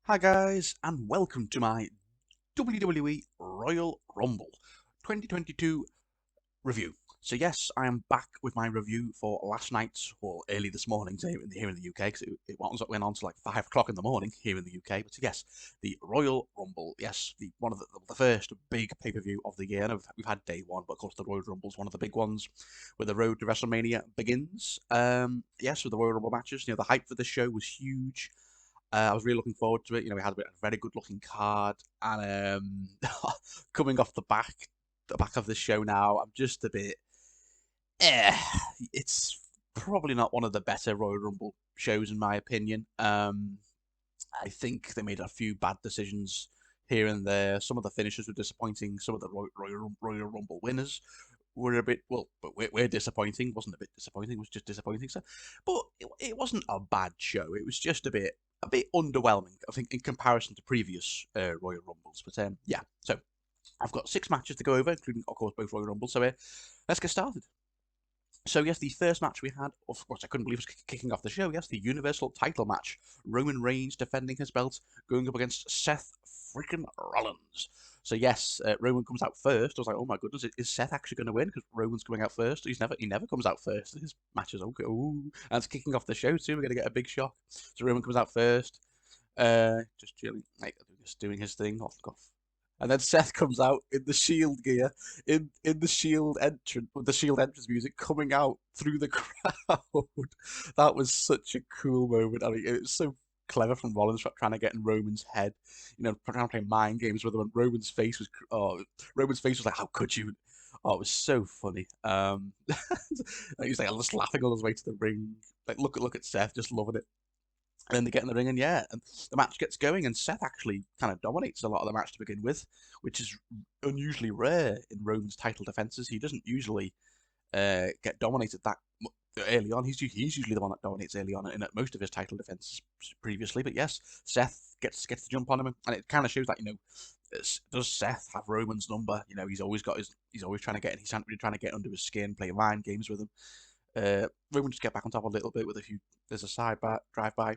Hi guys, and welcome to my WWE Royal Rumble 2022 review. So yes, I am back with my review for last night's, or early this morning here in the UK, because went on to like 5 o'clock in the morning here in the UK. But yes, the Royal Rumble, yes, one of the first big pay-per-view of the year. And we've had day one, but of course the Royal Rumble is one of the big ones, where the road to WrestleMania begins. Yes, with the Royal Rumble matches, the hype for this show was huge. I was really looking forward to it. We had a very good looking card, and coming off the back of the show now, I'm just a bit. Eh, it's probably not one of the better Royal Rumble shows in my opinion. I think they made a few bad decisions here and there. Some of the finishes were disappointing. Some of the Royal Rumble winners were a bit but we're disappointing. Wasn't a bit disappointing. It was just disappointing. So, but it wasn't a bad show. It was just a bit underwhelming, I think, in comparison to previous Royal Rumbles. But yeah, so I've got 6 matches to go over, including, of course, both Royal Rumbles. So let's get started. So yes, the first match we had, of course, I couldn't believe it was kicking off the show. Yes, the Universal Title match. Roman Reigns defending his belt, going up against Seth freaking Rollins. So yes, Roman comes out first. I was like, oh my goodness, is Seth actually going to win? Because Roman's coming out first. He never comes out first in his matches. Okay, ooh, and it's kicking off the show too. We're going to get a big shock. So Roman comes out first, just chilling, like just doing his thing. Off. And then Seth comes out in the Shield gear, in the Shield entrance, with the Shield entrance music coming out through the crowd. That was such a cool moment. I mean, it was so clever from Rollins trying to get in Roman's head, trying to play mind games with him. And Roman's face was like, "How could you?" Oh, it was so funny. He's like just laughing all his way to the ring. Like, look at Seth, just loving it. And then they get in the ring, and yeah, and the match gets going, and Seth actually kind of dominates a lot of the match to begin with, which is unusually rare in Roman's title defenses. He doesn't usually get dominated that early on. He's usually the one that dominates early on in most of his title defenses previously. But yes, Seth gets the jump on him, and it kind of shows that does Seth have Roman's number? He's always trying to get he's really trying to get under his skin, play mind games with him. Roman just get back on top a little bit with a few. There's a drive by.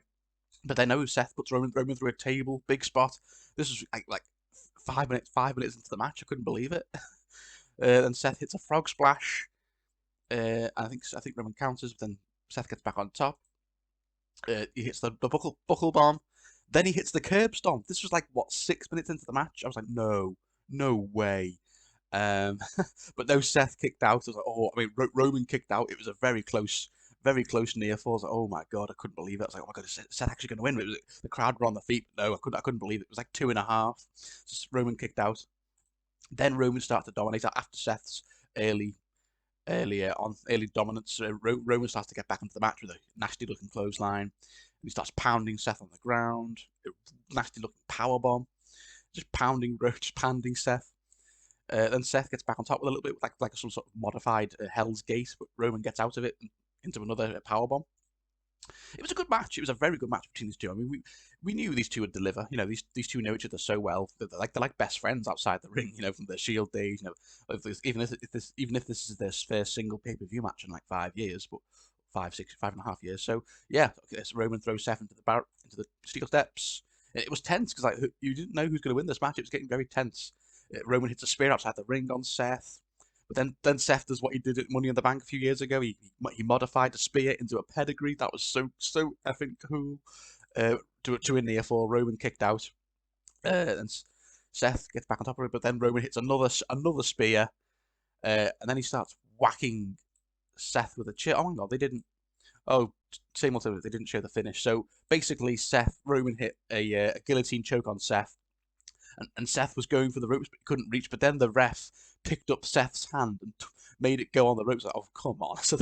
But then no, Seth puts Roman through a table, big spot. This was like 5 minutes into the match. I couldn't believe it. Then Seth hits a frog splash. I think Roman counters, but then Seth gets back on top. He hits the buckle bomb. Then he hits the curb stomp. This was like what 6 minutes into the match. I was like, no way. Um, but no, Seth kicked out. I was like, oh, I mean, Roman kicked out. It was a very close near fall. I was like, oh my god, I couldn't believe it. I was like, oh my god, is Seth actually going to win? The crowd were on the feet. No, I couldn't believe it. It was like 2.5. So Roman kicked out. Then Roman started to dominate after Seth's early early dominance. Roman starts to get back into the match with a nasty looking clothesline. And he starts pounding Seth on the ground. Nasty looking power bomb. Just pounding Seth. Then Seth gets back on top with a little bit like some sort of modified Hell's Gate, but Roman gets out of it and into another power bomb. It was a good match. It was a very good match between these two. I mean, we knew these two would deliver. These two know each other so well. They're like best friends outside the ring. From their Shield days. Even if this is their first single pay-per-view match in like 5 years, but 5.5 years. So yeah, Roman throws Seth into the steel steps. It was tense because like you didn't know who's going to win this match. It was getting very tense. Roman hits a spear outside the ring on Seth. But then Seth does what he did at Money in the Bank a few years ago. He modified the spear into a pedigree. That was so effing cool. To a near fall, Roman kicked out, and Seth gets back on top of it. But then Roman hits another spear, and then he starts whacking Seth with a chair. Oh my god, they didn't. Oh, simultaneously they didn't show the finish. So basically, Roman hit a guillotine choke on Seth, and Seth was going for the ropes but he couldn't reach. But then the ref picked up Seth's hand and made it go on the ropes. Like, oh come on! So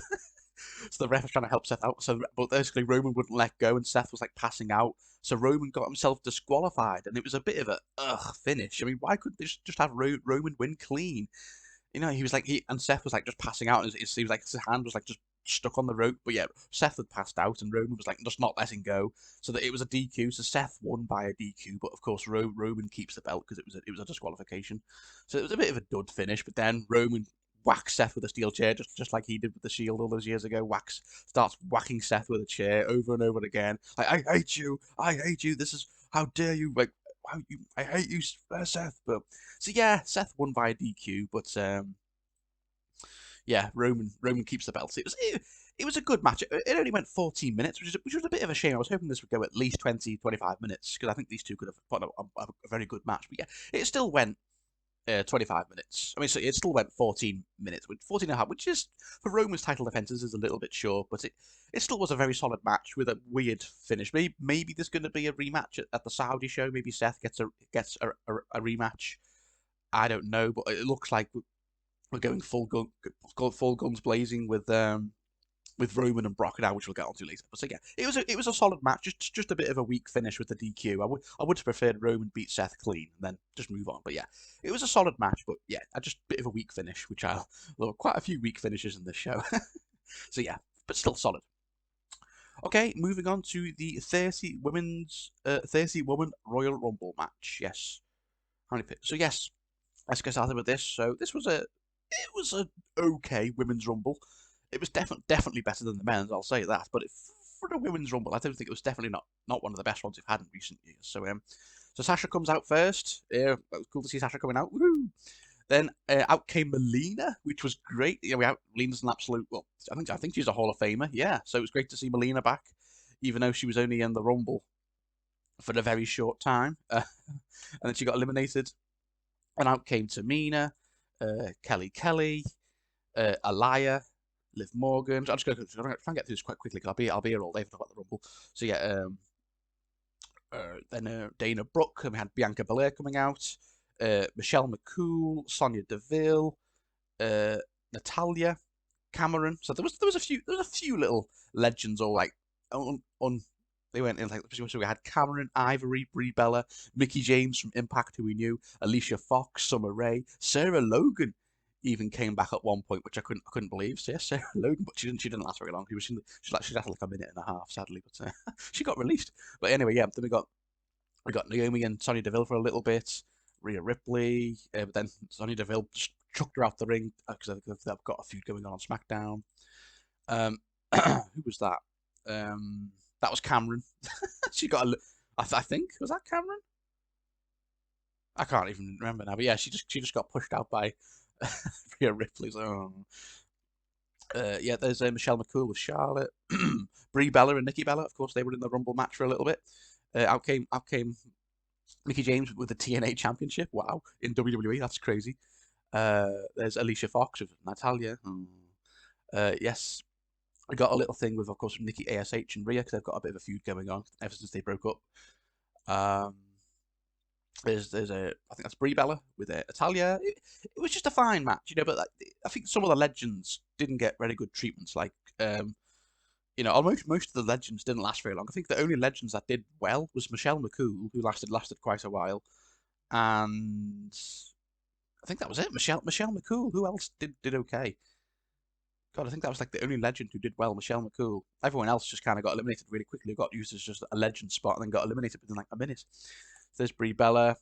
the ref was trying to help Seth out. But basically Roman wouldn't let go, and Seth was like passing out. So Roman got himself disqualified, and it was a bit of a finish. I mean, why couldn't they just have Roman win clean? He was like and Seth was like just passing out, and he was like his hand was like just stuck on the rope. But yeah, Seth had passed out, and Roman was like just not letting go, so that it was a DQ. So Seth won by a DQ, but of course Roman keeps the belt because it was a disqualification. So it was a bit of a dud finish. But then Roman whacks Seth with a steel chair, just like he did with the Shield all those years ago. Starts whacking Seth with a chair over and over again. Like, I hate you, I hate you. This is how dare you, like, I hate you, Seth. But so yeah, Seth won via DQ, but yeah, Roman keeps the belt. It was a good match. It only went 14 minutes, which was a bit of a shame. I was hoping this would go at least 20, 25 minutes because I think these two could have put a very good match. But yeah, it still went 25 minutes. I mean, so it still went 14 minutes, 14 and a half, which is, for Roman's title defenses, is a little bit short, but it still was a very solid match with a weird finish. Maybe there's going to be a rematch at the Saudi show. Maybe Seth gets a rematch. I don't know, but it looks like we're going full guns blazing with Roman and Brock now, which we'll get onto later. But so yeah, it was a solid match, just a bit of a weak finish with the DQ. I would have preferred Roman beat Seth clean and then just move on. But yeah, it was a solid match, but yeah, just a bit of a weak finish, which I love. Quite a few weak finishes in this show. So yeah, but still solid. Okay, moving on to the 30 woman Royal Rumble match. Yes, how many picks? So yes, let's get started with this. So this was a okay women's rumble. It was definitely better than the men's, I'll say that. But for the women's rumble, I don't think it was definitely not one of the best ones we've had in recent years. So Sasha comes out first. It was cool to see Sasha coming out. Woo! Then out came Melina, which was great. Yeah, Melina's an absolute. Well, I think she's a Hall of Famer. Yeah, so it was great to see Melina back, even though she was only in the rumble for a very short time, and then she got eliminated. And out came Tamina, Kelly, Aliyah, Liv Morgan. I'm just going to try and get through this quite quickly because I'll be here all day for about the Rumble. So yeah, then Dana Brooke, and we had Bianca Belair coming out, Michelle McCool, Sonya Deville, Natalya, Cameron. So there was a few little legends all like on they went in like so we had Cameron, Ivory, Brie Bella, Mickie James from Impact, who we knew, Alicia Fox, Summer Rae, Sarah Logan even came back at one point, which I couldn't believe. So yes, Sarah Logan, but she didn't last very long. She lasted like a minute and a half, sadly, but she got released. But anyway, yeah, then we got Naomi and Sonya Deville for a little bit, Rhea Ripley, but then Sonya Deville just chucked her out the ring because they've got a feud going on SmackDown. Who was that? That was Cameron. She got I think was that Cameron? I can't even remember now. But yeah, she just got pushed out by Rhea Ripley. So, yeah, there's Michelle McCool with Charlotte, Brie Bella and Nikki Bella. Of course, they were in the Rumble match for a little bit. Out came Mickie James with the TNA Championship. Wow, in WWE, that's crazy. There's Alicia Fox with Natalya. Yes, I got a little thing with, of course, Nikki ASH and Rhea because they've got a bit of a feud going on ever since they broke up. There's I think that's Brie Bella with Natalya. It was just a fine match, but like, I think some of the legends didn't get very good treatments. Like, almost most of the legends didn't last very long. I think the only legends that did well was Michelle McCool, who lasted quite a while, and I think that was it. Michelle McCool. Who else did okay? God, I think that was like the only legend who did well, Michelle McCool. Everyone else just kind of got eliminated really quickly, got used as just a legend spot, and then got eliminated within like a minute. So there's Brie Bella.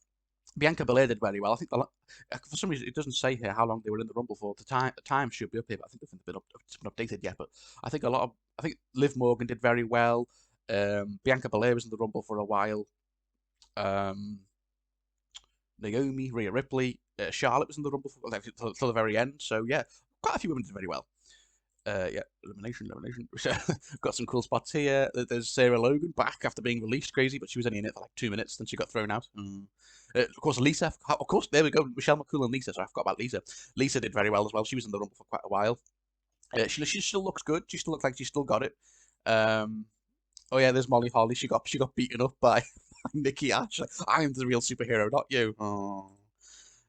Bianca Belair did very well. I think for some reason it doesn't say here how long they were in the Rumble for. The time should be up here, but I think it's been updated yet. But I think Liv Morgan did very well. Bianca Belair was in the Rumble for a while. Naomi, Rhea Ripley, Charlotte was in the Rumble till the very end. So yeah, quite a few women did very well. Yeah, elimination. Got some cool spots here. There's Sarah Logan back after being released, crazy, but she was only in it for like 2 minutes, then she got thrown out. Of course, Lisa. Of course, there we go. Michelle McCool and Lisa. So I forgot about Lisa. Lisa did very well as well. She was in the Rumble for quite a while. She still looks good. She still looks like she still got it. Oh yeah, there's Molly Holly. She got beaten up by Nikki Ash. I'm the real superhero, not you. Oh.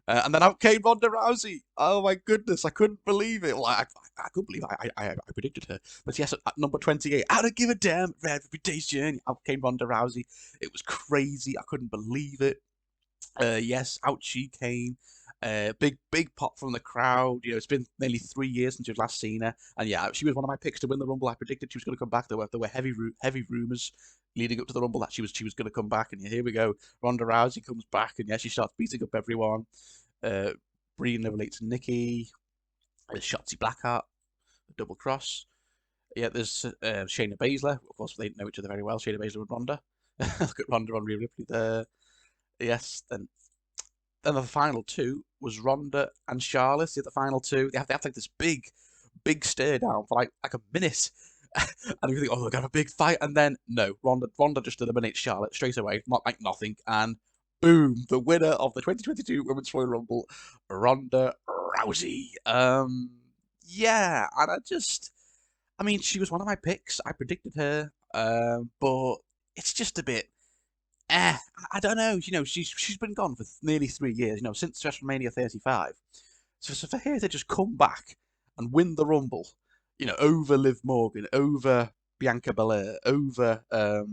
And then out came Ronda Rousey. Oh my goodness, I couldn't believe it. Well, I couldn't believe I predicted her. But yes, at number 28, I don't give a damn, reputation. Out came Ronda Rousey. It was crazy. I couldn't believe it. Yes, out she came. Big pop from the crowd. It's been nearly 3 years since we've last seen her, and yeah, she was one of my picks to win the Rumble. I predicted she was going to come back. There were heavy rumors leading up to the Rumble that she was going to come back, and here we go. Ronda Rousey comes back, and yeah, she starts beating up everyone. Brie relates to Nikki. There's Shotzi Blackheart, the double cross. Yeah, there's Shayna Baszler. Of course, they know each other very well. Shayna Baszler and Ronda. Look at Ronda on Rhea Ripley there. Yes, then the final two was Ronda and Charlotte. The final two, they have like this big stare down for like a minute. And you think, oh, they're gonna have a big fight, and then no, Ronda just eliminates Charlotte straight away, not like nothing, and boom, the winner of the 2022 Women's Royal Rumble, Ronda Rousey. Yeah, and I mean, she was one of my picks. I predicted her, but it's just a bit. I don't know. You know, she's been gone for nearly 3 years. You know, since WrestleMania 35. So for her to just come back and win the Rumble, you know, over Liv Morgan, over Bianca Belair, over uh,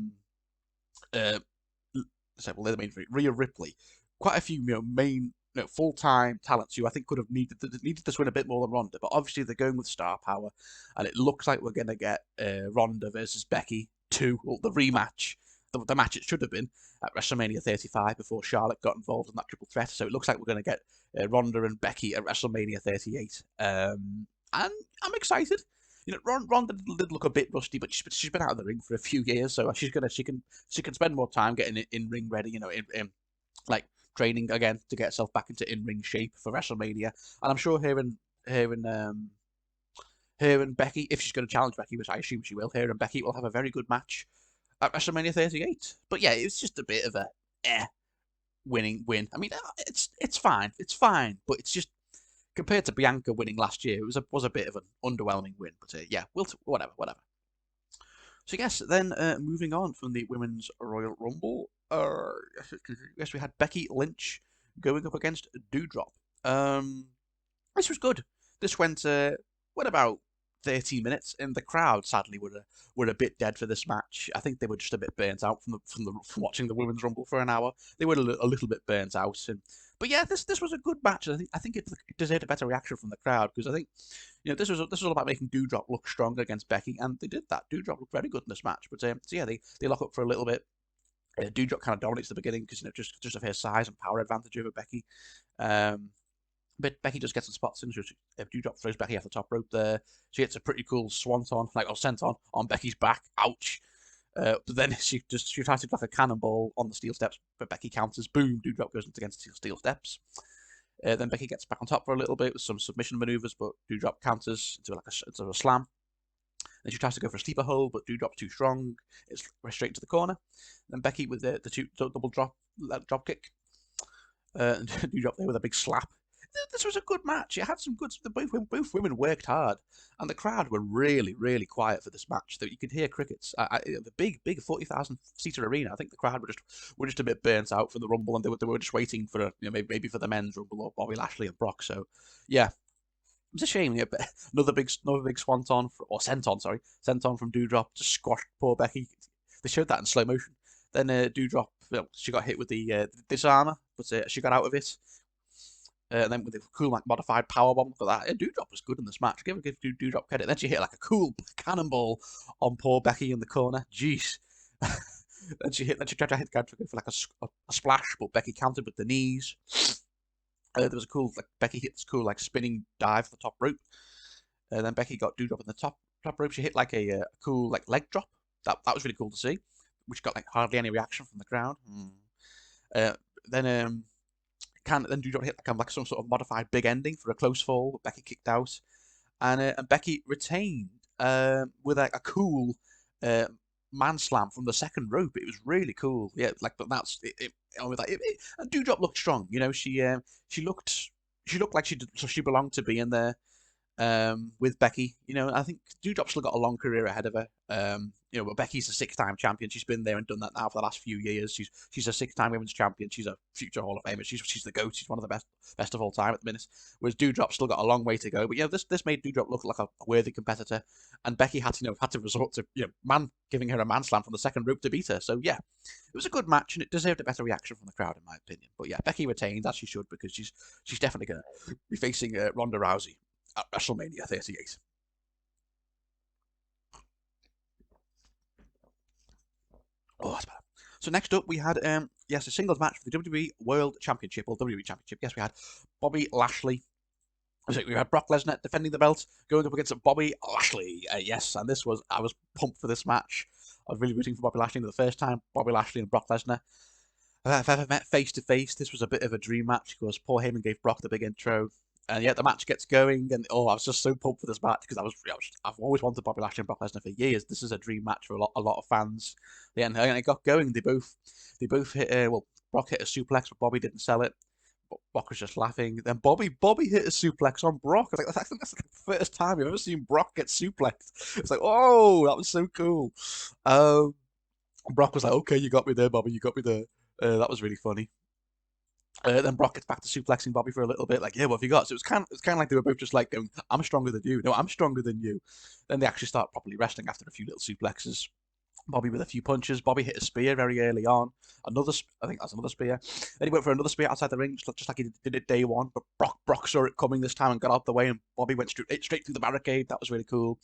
well, they're the main three, Rhea Ripley, quite a few main full time talents who I think could have needed this win a bit more than Ronda, but obviously they're going with star power, and it looks like we're gonna get Ronda versus Becky 2, or the rematch. The match it should have been at WrestleMania 35 before Charlotte got involved in that triple threat. So it looks like we're going to get Ronda and Becky at WrestleMania 38. And I'm excited. You know, Ronda did look a bit rusty, but she's been out of the ring for a few years, so she can spend more time getting in ring ready. You know, in like training again to get herself back into in ring shape for WrestleMania. And I'm sure her and Becky, if she's going to challenge Becky, which I assume she will, her and Becky will have a very good match at WrestleMania 38. But yeah, it was just a bit of a win. I mean, it's fine, but it's just compared to Bianca winning last year, it was a bit of an underwhelming win. But yeah, whatever. So yes, then moving on from the Women's Royal Rumble, yes, we had Becky Lynch going up against Doudrop. This was good. This went about 13 minutes, and the crowd sadly were a bit dead for this match. I think they were just a bit burnt out from watching the Women's Rumble for an hour. They were a little bit burnt out, but yeah, this was a good match. I think it deserved a better reaction from the crowd, because I think this was all about making Doudrop look stronger against Becky, and they did that. Doudrop looked very good in this match, but so yeah, they lock up for a little bit. Doudrop kind of dominates the beginning because just of her size and power advantage over Becky. But Becky just gets some spots in. Doudrop throws Becky off the top rope there. She hits a pretty cool swanton, or senton on Becky's back. Ouch. But then she tries to do like a cannonball on the steel steps, but Becky counters. Boom, Doudrop goes against the steel steps. Then Becky gets back on top for a little bit with some submission maneuvers, but Doudrop counters into a slam. Then she tries to go for a sleeper hold, but Doudrop's too strong. It's straight into the corner. Then Becky with the double drop kick. And Doudrop there with a big slap. This was a good match. It had some good. Both women worked hard, and the crowd were really quiet for this match. That you could hear crickets. The big 40,000 seater arena. I think the crowd were just a bit burnt out from the Rumble, and they were just waiting for maybe for the men's Rumble or Bobby Lashley and Brock. So yeah, it was a shame. Yeah, but another big swanton senton from Doudrop to squash poor Becky. They showed that in slow motion. Then Doudrop, she got hit with the disarmer, but she got out of it. And then with a cool modified powerbomb for that. Doudrop was good in this match. Give Doudrop credit. Then she hit like a cool cannonball on poor Becky in the corner. Jeez. Then she tried to hit the for like a splash, but Becky countered with the knees. There was a cool Becky hit this cool spinning dive for the top rope. Then Becky got Doudrop in the top rope. She hit like a cool leg drop. That was really cool to see, which got hardly any reaction from the crowd. Then Doudrop hit like some sort of modified big ending for a close fall. But Becky kicked out, and Becky retained with a cool man slam from the second rope. It was really cool. Yeah, but that's it. And Doudrop looked strong. She looked like she belonged to be in there with Becky. I think Doudrop's still got a long career ahead of her. But Becky's a 6-time champion. She's been there and done that now for the last few years. She's a 6-time women's champion. She's a future Hall of Famer. She's the GOAT. She's one of the best of all time at the minute. Whereas Doudrop's still got a long way to go. But this made Doudrop look like a worthy competitor, and Becky had to resort to giving her a man slam from the second rope to beat her. So yeah, it was a good match, and it deserved a better reaction from the crowd in my opinion. But yeah, Becky retained, as she should, because she's definitely going to be facing Ronda Rousey at WrestleMania 38. Oh, that's better. So next up we had a singles match for the WWE World Championship, or WWE Championship. Yes, we had Bobby Lashley So we had Brock Lesnar defending the belt, going up against Bobby Lashley. Yes, and I was pumped for this match. I was really rooting for Bobby Lashley for the first time. Bobby Lashley and Brock Lesnar. If I've ever met face to face, this was a bit of a dream match because Paul Heyman gave Brock the big intro. And yeah, the match gets going, and oh, I was just so pumped for this match because I've always wanted Bobby Lashley and Brock Lesnar for years. This is a dream match for a lot of fans. Yeah, and it got going. They both hit. Brock hit a suplex, but Bobby didn't sell it. Brock was just laughing. Then Bobby hit a suplex on Brock. I think that's like the first time I've ever seen Brock get suplexed. It's like, oh, that was so cool. Um, Brock was like, okay, you got me there, Bobby, you got me there. That was really funny. Then Brock gets back to suplexing Bobby for a little bit, like, yeah, what have you got? So it's kind of like they were both just like going, I'm stronger than you. No, I'm stronger than you. Then they actually start properly wrestling after a few little suplexes. Bobby with a few punches. Bobby hit a spear very early on. I think that's another spear. Then he went for another spear outside the ring, just like he did it day one. But Brock saw it coming this time and got out the way, and Bobby went straight through the barricade. That was really cool.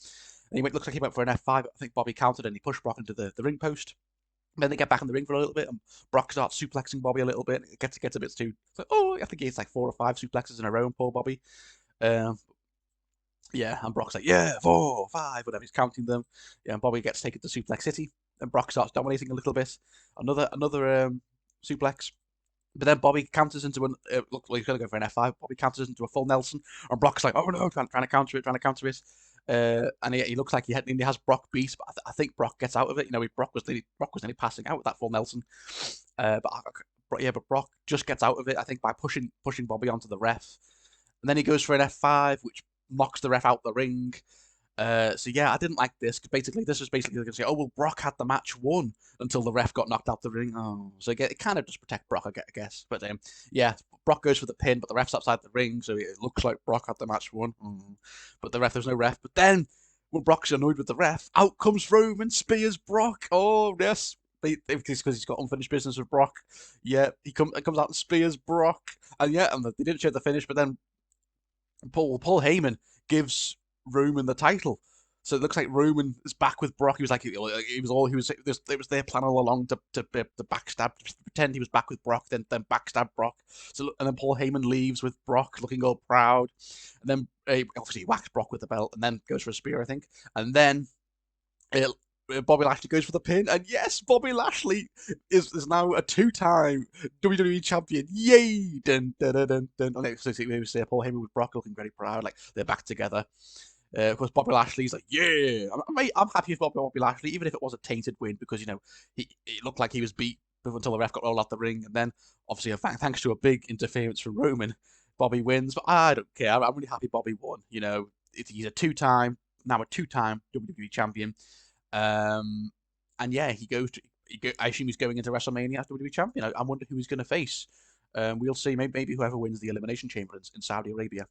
And looks like he went for an F5. I think Bobby countered and he pushed Brock into the ring post. Then they get back in the ring for a little bit, and Brock starts suplexing Bobby a little bit. It gets a bit too. Like, oh, I think he hits like 4 or 5 suplexes in a row, and poor Bobby. Um, yeah, and Brock's like, yeah, 4, 5, whatever. He's counting them. Yeah, and Bobby gets taken to Suplex City, and Brock starts dominating a little bit. Another suplex. But then Bobby counters into an look. Well, he's gonna go for an F5. Bobby counters into a full Nelson, and Brock's like, "Oh no!" trying to counter it, and he looks like he has Brock beat. But I think Brock gets out of it. You know, Brock was nearly passing out with that full Nelson. But Brock just gets out of it. I think by pushing Bobby onto the ref, and then he goes for an F5, which knocks the ref out the ring. So yeah, I didn't like this. This was basically going to say, oh well, Brock had the match won until the ref got knocked out the ring. Oh, so it kind of just protect Brock, I guess. But yeah, Brock goes for the pin, but the ref's outside the ring, so it looks like Brock had the match won. But there's no ref. But then when Brock's annoyed with the ref, out comes Roman, spears Brock. Oh yes. Because he's got unfinished business with Brock. Yeah, comes out and spears Brock. And yeah, and they didn't show the finish, but then Paul Heyman gives Roman the title. So it looks like Roman is back with Brock. He was like, it was their plan all along to backstab, to pretend he was back with Brock, then backstab Brock. So and then Paul Heyman leaves with Brock looking all proud, and then obviously he whacks Brock with the belt, and then goes for a spear, I think, and then Bobby Lashley goes for the pin, and yes, Bobby Lashley is now a 2-time WWE champion. Yay! Dun, dun, dun, dun, dun. And so we say Paul Heyman with Brock looking very proud, like they're back together. Of course, Bobby Lashley's like, yeah, I'm happy with Bobby Lashley, even if it was a tainted win, because he looked like he was beat until the ref got rolled out the ring, and then obviously thanks to a big interference from Roman, Bobby wins. But I don't care. I'm really happy Bobby won. He's a 2-time WWE champion. And yeah, I assume he's going into WrestleMania as WWE champion. I wonder who he's going to face. We'll see. Maybe whoever wins the Elimination Chamber in Saudi Arabia.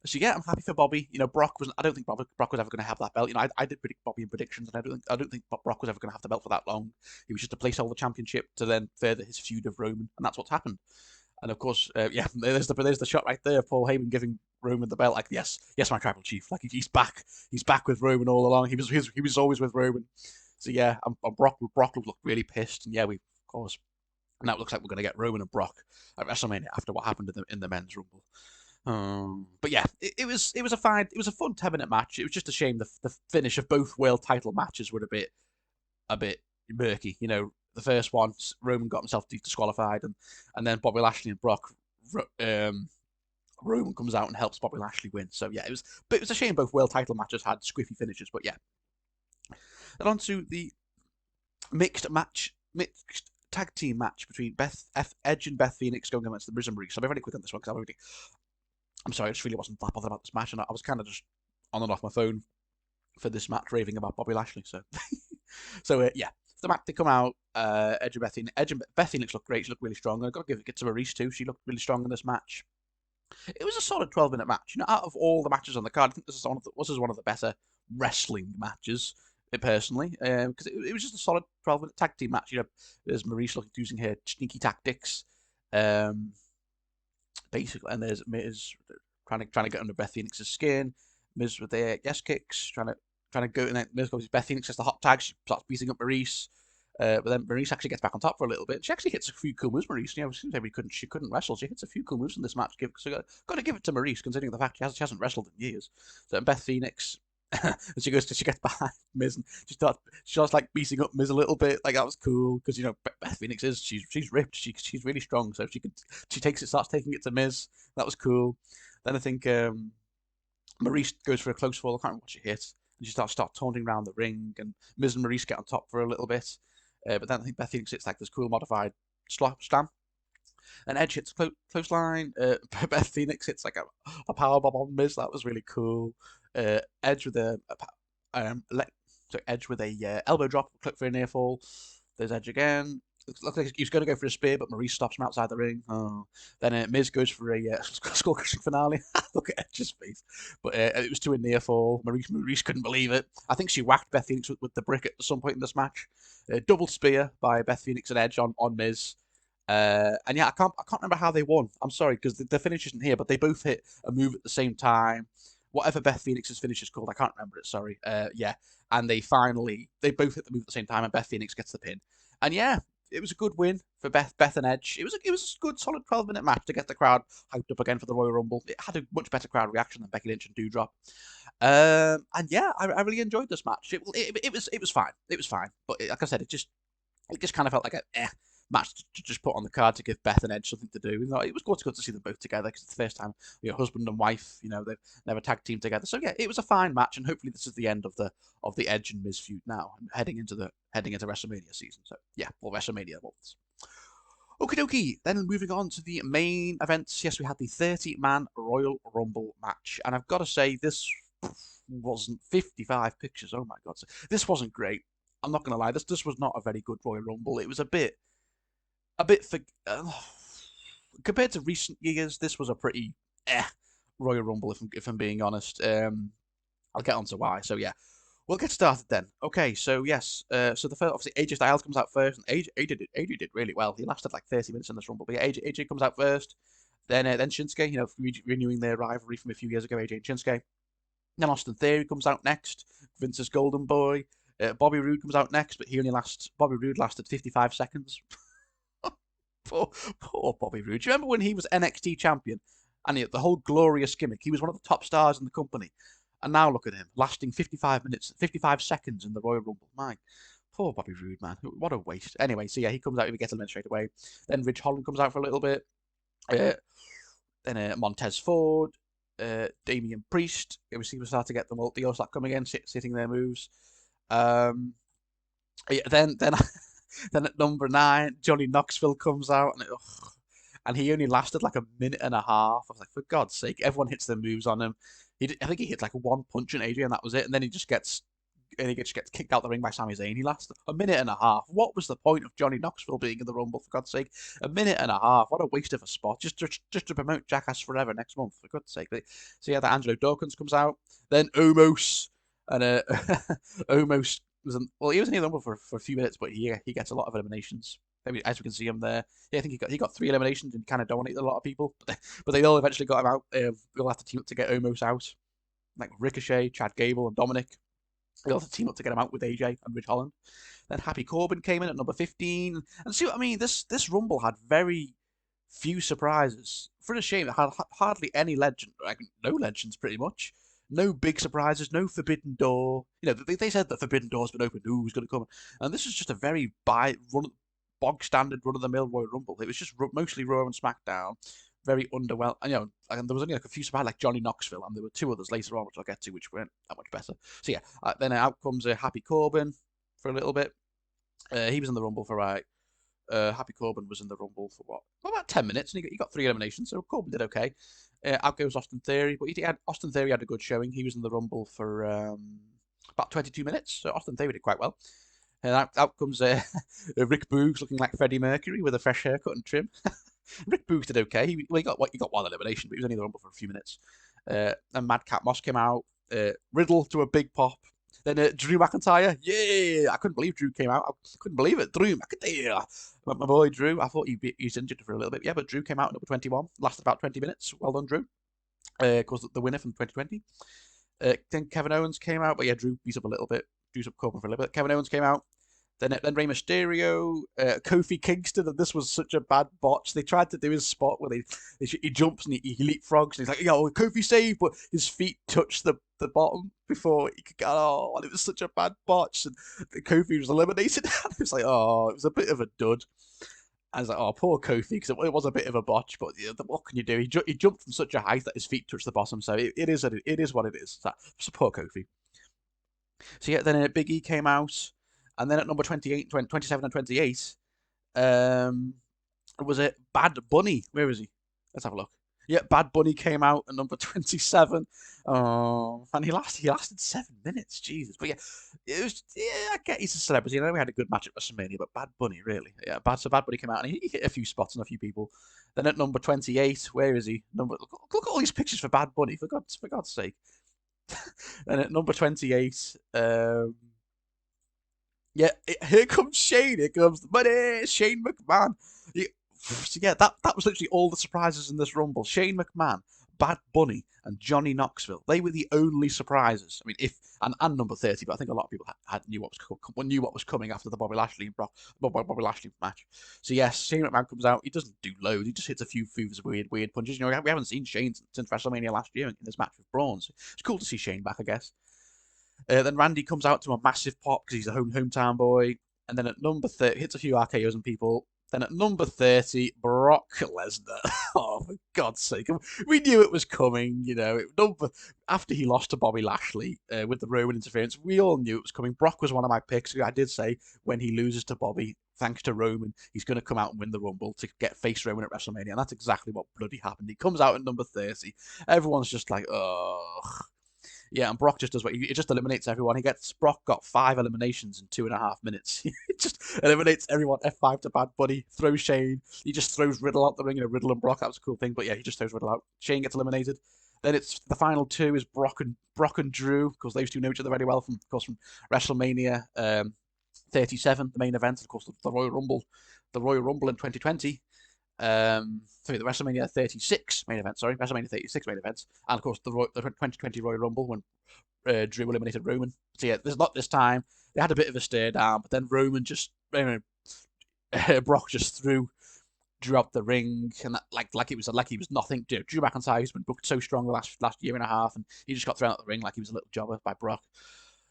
So yeah, I'm happy for Bobby. Brock was. I don't think Brock was ever going to have that belt. I did predict Bobby in predictions, and I don't think Brock was ever going to have the belt for that long. He was just a placeholder championship to then further his feud of Roman, and that's what's happened. And of course, yeah, there's the shot right there. Paul Heyman giving Roman the belt, like yes, my tribal chief, like he's back with Roman all along. He was always with Roman. So yeah, Brock looked really pissed, and yeah, of course, now it looks like we're gonna get Roman and Brock at WrestleMania after what happened in the men's rumble. But yeah, it was a fun 10-minute match. It was just a shame the finish of both world title matches were a bit murky. The first one, Roman got himself disqualified, and then Bobby Lashley and Brock, Roman comes out and helps Bobby Lashley win. So yeah, it was a shame both world title matches had squiffy finishes. But yeah, then on to the mixed tag team match between Edge and Beth Phoenix going against the Miz and Maurice. So I'll be very quick on this one because I'm sorry, I just really wasn't that bothered about this match, and I was kind of just on and off my phone for this match, raving about Bobby Lashley. So, yeah, the match they come out. Edge and Beth Phoenix looked great. She looked really strong. And I've got to give it to Maurice too. She looked really strong in this match. It was a solid 12-minute match. Out of all the matches on the card, I think this is one of the better wrestling matches, personally, because it was just a solid 12-minute tag team match. There's Maurice using her sneaky tactics. Basically, and there's Miz trying to get under Beth Phoenix's skin. Miz with their yes kicks, trying to go, and then Miz goes. Beth Phoenix gets the hot tag. She starts beating up Maurice, But then Maurice actually gets back on top for a little bit. She actually hits a few cool moves, Maurice. You know, she couldn't wrestle. She hits a few cool moves in this match. So got to give it to Maurice, considering the fact she hasn't wrestled in years. So Beth Phoenix, she gets behind Miz and she starts like beating up Miz a little bit. Like that was cool because you know Beth Phoenix she's ripped. She's really strong. So starts taking it to Miz. That was cool. Then I think Maurice goes for a close fall. I can't remember what she hit. And she starts taunting around the ring, and Miz and Maurice get on top for a little bit. But then I think Beth Phoenix hits like this cool modified slam. And Edge hits a clothesline. Beth Phoenix hits like a powerbomb on Miz. That was really cool. Edge with Edge with a elbow drop, click for a near fall. There's Edge again. Looks like he's going to go for a spear, but Maurice stops him outside the ring. Oh. Then Miz goes for a skull crushing finale. Look at Edge's face. But it was to a near fall. Maurice couldn't believe it. I think she whacked Beth Phoenix with the brick at some point in this match. Double spear by Beth Phoenix and Edge on Miz. And yeah, I can't remember how they won. I'm sorry because the finish isn't here, but they both hit a move at the same time. Whatever Beth Phoenix's finish is called, I can't remember it. Sorry. Yeah, and they both hit the move at the same time, and Beth Phoenix gets the pin. And yeah, it was a good win for Beth and Edge. It was a good solid 12-minute match to get the crowd hyped up again for the Royal Rumble. It had a much better crowd reaction than Becky Lynch and Doudrop. And yeah, I really enjoyed this match. It was fine. It was fine, but like I said, it just kind of felt like a match to just put on the card to give Beth and Edge something to do. You know, it was good to see them both together because it's the first time, you know, husband and wife, you know, they've never tag teamed together. So yeah, it was a fine match, and hopefully this is the end of the Edge and Miz feud now, and heading into WrestleMania season. So yeah, or WrestleMania months. Okie dokie. Then moving on to the main events. Yes, we had the 30-man Royal Rumble match, and I've got to say this wasn't 55 pictures. Oh my god, this wasn't great. I'm not gonna lie. This was not a very good Royal Rumble. It was a bit for compared to recent years. This was a pretty Royal Rumble, if I'm being honest. I'll get on to why. So yeah, we'll get started then. Okay, so yes, so the first, obviously AJ Styles comes out first, and AJ did really well. He lasted like 30 minutes in this Rumble. But yeah, AJ comes out first. Then Shinsuke, you know, renewing their rivalry from a few years ago, AJ and Shinsuke. Then Austin Theory comes out next, Vince's golden boy. Bobby Roode comes out next, but Bobby Roode lasted 55 seconds. Poor Bobby Roode. Do you remember when he was NXT champion and the whole glorious gimmick? He was one of the top stars in the company. And now look at him, lasting 55 seconds in the Royal Rumble. My, poor Bobby Roode, man. What a waste. Anyway, so yeah, he comes out, he gets eliminated straight away. Then Ridge Holland comes out for a little bit. Then Montez Ford, Damian Priest. We start to get the multi-start coming in, sitting their moves. Yeah, then then at number 9, Johnny Knoxville comes out, and he only lasted like a minute and a half. I was like, for God's sake, everyone hits their moves on him. I think he hit like one punch on AJ, and that was it. And then he just gets kicked out the ring by Sami Zayn. He lasted a minute and a half. What was the point of Johnny Knoxville being in the Rumble, for God's sake? A minute and a half. What a waste of a spot. Just to promote Jackass Forever next month, for God's sake. So yeah, that Angelo Dawkins comes out. Then Omos, and Omos he was in the Rumble for a few minutes, but he gets a lot of eliminations. Maybe as we can see him there. Yeah, I think he got 3 eliminations and kind of dominated a lot of people. But they all eventually got him out. We'll have to team up to get Omos out. Like Ricochet, Chad Gable, and Dominic. They all have to team up to get him out with AJ and Ridge Holland. Then Happy Corbin came in at number 15. And see what I mean? This Rumble had very few surprises. For a shame, it had hardly any legend, like no legends pretty much. No big surprises, no Forbidden Door. You know, they said that Forbidden Door's been opened, who's going to come? And this is just a very bog standard run-of-the-mill Royal Rumble. It was just mostly Raw and SmackDown. Very underwhelming. You know, and there was only like a few surprises, like Johnny Knoxville, and there were 2 others later on, which I'll get to, which weren't that much better. So yeah, then out comes Happy Corbin for a little bit. He was in the Rumble for Happy Corbin was in the Rumble for about 10 minutes, and he got 3 eliminations, so Corbin did okay. Out goes Austin Theory, but Austin Theory had a good showing. He was in the Rumble for about 22 minutes, so Austin Theory did quite well. And out comes Rick Boogs, looking like Freddie Mercury with a fresh haircut and trim. Rick Boogs did okay. He got 1 elimination, but he was only in the Rumble for a few minutes. And Madcap Moss came out. Riddle to a big pop. Then Drew McIntyre, yeah! I couldn't believe Drew came out. I couldn't believe it. Drew McIntyre. My boy Drew, I thought he was injured for a little bit. Yeah, but Drew came out at number 21. Lasted about 20 minutes. Well done, Drew. Of course, the winner from 2020. Then Kevin Owens came out, but yeah, Drew beat up a little bit. Drew up Corbin for a little bit. Kevin Owens came out. Then Rey Mysterio, Kofi Kingston, and this was such a bad botch. They tried to do his spot where he jumps and he leapfrogs, and he's like, "Yo, Kofi save," but his feet touch the bottom before he could get. Oh, and it was such a bad botch, and Kofi was eliminated. It was like, oh, it was a bit of a dud. I was like, oh, poor Kofi, because it was a bit of a botch, but what can you do? He jumped from such a height that his feet touched the bottom, so it is what it is. So poor Kofi. So yeah, then Big E came out, and then at number 28, 27 and 28, um, was it Bad Bunny? Where is he? Let's have a look. Yeah, Bad Bunny came out at number 27. Oh, and he lasted 7 minutes. Jesus, but yeah, it was. Yeah, I get he's a celebrity. I know we had a good match at WrestleMania, but Bad Bunny really. Yeah, Bad Bunny came out and he hit a few spots on a few people. Then at number 28, where is he? Look at all these pictures for Bad Bunny. For God's sake. Then at number 28, yeah, here comes Shane. Here comes the money. Shane McMahon. So yeah, that was literally all the surprises in this Rumble. Shane McMahon, Bad Bunny, and Johnny Knoxville. They were the only surprises. I mean, and number 30, but I think a lot of people knew what was coming after the Bobby Lashley match. So yes, Shane McMahon comes out. He doesn't do loads. He just hits a few of weird punches. You know, we haven't seen Shane since WrestleMania last year in this match with Braun. So it's cool to see Shane back, I guess. Then Randy comes out to a massive pop because he's a hometown boy. And then at number 30, hits a few RKOs and people. Then at number 30, Brock Lesnar. Oh, for God's sake. We knew it was coming, you know. After he lost to Bobby Lashley with the Roman interference, we all knew it was coming. Brock was one of my picks. I did say when he loses to Bobby, thanks to Roman, he's going to come out and win the Rumble to get face Roman at WrestleMania. And that's exactly what bloody happened. He comes out at number 30. Everyone's just like, ugh. Yeah, and Brock just does what he just eliminates everyone. Brock got 5 eliminations in 2.5 minutes. He just eliminates everyone. F5 to Bad Bunny, throws Shane. He just throws Riddle out the ring. You know, Riddle and Brock. That was a cool thing. But yeah, he just throws Riddle out. Shane gets eliminated. Then it's the final 2 is Brock and Drew, because those two know each other very well from WrestleMania 37, the main event, and of course the Royal Rumble in 2020. The WrestleMania 36 main event, WrestleMania 36 main event, and of course the 2020 Royal Rumble when Drew eliminated Roman. So yeah, there's not this time. They had a bit of a stare down, but then Roman Brock just threw Drew out the ring, and that, like he was nothing. Drew McIntyre, who's been booked so strong the last year and a half, and he just got thrown out the ring like he was a little jobber by Brock.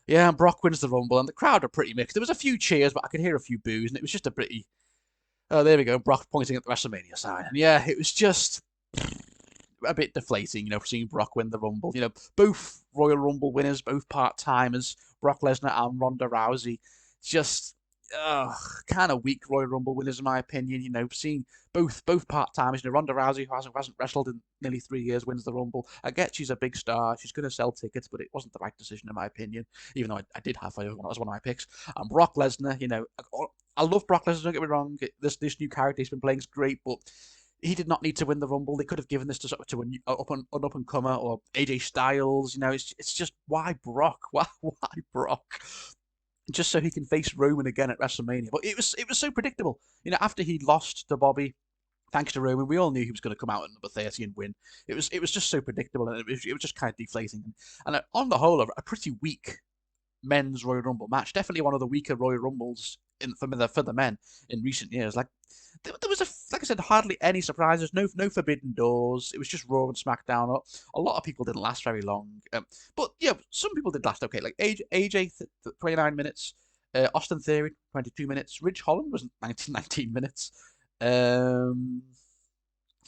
Yeah, and Brock wins the Rumble, and the crowd are pretty mixed. There was a few cheers, but I could hear a few boos, and it was just a pretty. Oh, there we go. Brock pointing at the WrestleMania sign. And yeah, it was just a bit deflating, you know, seeing Brock win the Rumble. You know, both Royal Rumble winners, both part-timers, Brock Lesnar and Ronda Rousey. Just kind of weak Royal Rumble winners, in my opinion. You know, seeing both part-timers. You know, Ronda Rousey, who hasn't wrestled in nearly 3 years, wins the Rumble. I get she's a big star. She's going to sell tickets, but it wasn't the right decision, in my opinion, even though I did have her as one of my picks. And Brock Lesnar, you know, I love Brock Lesnar, don't get me wrong. This new character he's been playing is great, but he did not need to win the Rumble. They could have given this to an up and comer or AJ Styles. You know, it's just why Brock? Why Brock? Just so he can face Roman again at WrestleMania. But it was so predictable. You know, after he lost to Bobby, thanks to Roman, we all knew he was going to come out at number 30 and win. It was just so predictable, and it was just kind of deflating. And on the whole, a pretty weak men's Royal Rumble match. Definitely one of the weaker Royal Rumbles for the men in recent years. Like there was like I said, hardly any surprises. No forbidden doors. It was just Raw and SmackDown. A lot of people didn't last very long, but yeah, some people did last okay. Like AJ 29 minutes. Austin Theory 22 minutes. Ridge Holland was 19 minutes. Let's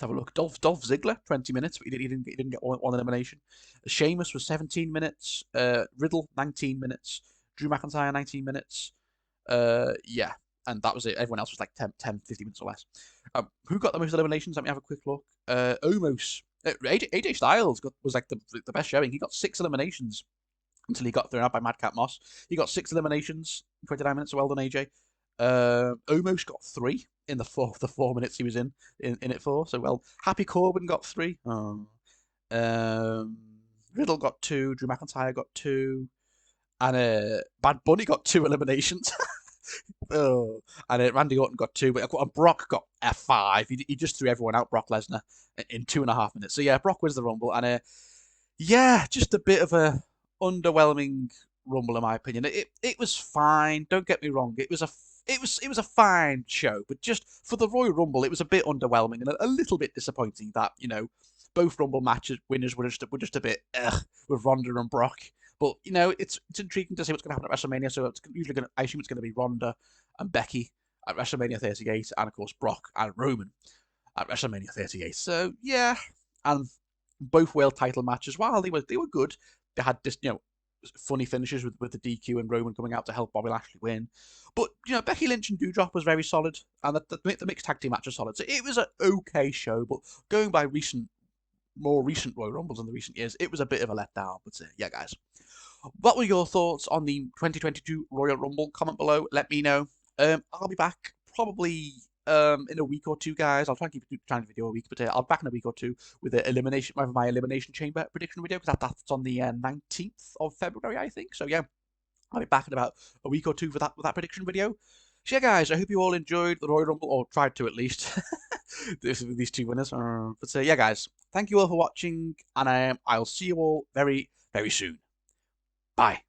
have a look. Dolph Ziggler 20 minutes, but he didn't get one elimination. Sheamus was 17 minutes. Riddle 19 minutes. Drew McIntyre 19 minutes. Yeah, and that was it. Everyone else was like 10, 15 minutes or less. Who got the most eliminations? Let me have a quick look. Almost. AJ Styles was like the best showing. He got 6 eliminations until he got thrown out by Madcap Moss. He got 6 eliminations in 29 minutes. So well done, AJ. Almost got 3 in the 4 minutes he was in it for. So well, Happy Corbin got 3. Riddle got 2. Drew McIntyre got 2. And Bad Bunny got 2 eliminations. And Randy Orton got 2, and Brock got F5. He just threw everyone out, Brock Lesnar, in 2.5 minutes. So yeah, Brock wins the Rumble, and yeah, just a bit of a underwhelming Rumble in my opinion. It was fine. Don't get me wrong. It was a fine show, but just for the Royal Rumble, it was a bit underwhelming and a little bit disappointing that both Rumble matches winners were just a bit with Ronda and Brock. But it's intriguing to see what's going to happen at WrestleMania. So I assume it's going to be Ronda and Becky at WrestleMania 38, and of course Brock and Roman at WrestleMania 38. So yeah, and both world title matches, while they were good, they had this funny finishes with the DQ and Roman coming out to help Bobby Lashley win. But Becky Lynch and Doudrop was very solid, and the mixed tag team match was solid. So it was an okay show, but going by more recent Royal Rumbles in the recent years, it was a bit of a letdown. But yeah, guys, what were your thoughts on the 2022 Royal Rumble? Comment below. Let me know. I'll be back probably in a week or two, guys. I'll try and keep trying to video a week, but I'll be back in a week or two with my Elimination Chamber prediction video, because that's on the 19th of February, I think. So yeah, I'll be back in about a week or two for that prediction video. So yeah, guys, I hope you all enjoyed the Royal Rumble, or tried to at least. These two winners. But yeah, guys, thank you all for watching, and I'll see you all very, very soon. Bye.